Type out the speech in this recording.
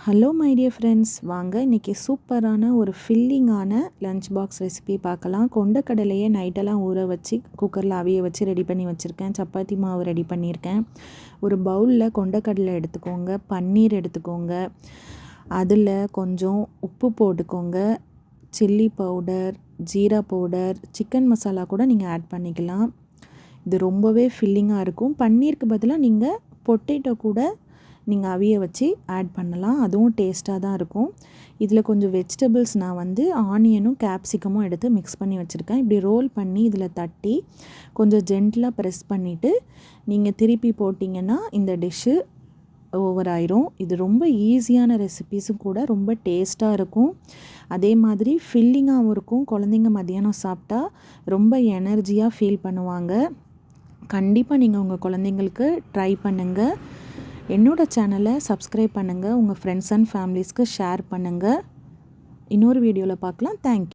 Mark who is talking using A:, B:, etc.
A: Hello my dear friends, வாங்க இன்றைக்கி சூப்பரான ஒரு ஃபில்லிங்கான லஞ்ச் பாக்ஸ் ரெசிபி பார்க்கலாம். கொண்டக்கடலையை நைட்டெல்லாம் ஊற வச்சு குக்கரில் அவிய வச்சு ரெடி பண்ணி வச்சுருக்கேன். சப்பாத்தி மாவு ரெடி பண்ணியிருக்கேன். ஒரு பவுலில் கொண்டக்கடலை எடுத்துக்கோங்க, பன்னீர் எடுத்துக்கோங்க, அதில் கொஞ்சம் உப்பு போட்டுக்கோங்க, chilli powder, jeera powder, chicken masala கூட நீங்கள் ஆட் பண்ணிக்கலாம். இது ரொம்பவே ஃபில்லிங்காக இருக்கும். பன்னீருக்கு பதிலாக நீங்கள் பொட்டேட்டோ கூட நீங்கள் அவிய வச்சு ஆட் பண்ணலாம். அதுவும் டேஸ்ட்டாக தான் இருக்கும். இதில் கொஞ்சம் வெஜிடபிள்ஸ் நான் ஆனியனும் கேப்சிகமும் எடுத்து மிக்ஸ் பண்ணி வச்சுருக்கேன். இப்படி ரோல் பண்ணி இதில் தட்டி கொஞ்சம் ஜென்டிலாக ப்ரெஸ் பண்ணிவிட்டு நீங்கள் திருப்பி போட்டிங்கன்னா இந்த டிஷ்ஷு ஓவர் ஆயிரும். இது ரொம்ப ஈஸியான ரெசிபீஸும் கூட, ரொம்ப டேஸ்ட்டாக இருக்கும். அதே மாதிரி ஃபில்லிங்காகவும் இருக்கும். குழந்தைங்க மதியானம் சாப்பிட்டா ரொம்ப எனர்ஜியாக ஃபீல் பண்ணுவாங்க. கண்டிப்பாக நீங்கள் உங்கள் குழந்தைங்களுக்கு ட்ரை பண்ணுங்கள். என்னோடய சேனலை சப்ஸ்கிரைப் பண்ணுங்கள். உங்கள் ஃப்ரெண்ட்ஸ் அண்ட் ஃபேமிலிஸ்க்கு ஷேர் பண்ணுங்கள். இன்னொரு வீடியோவில் பார்க்கலாம். தேங்க்யூ.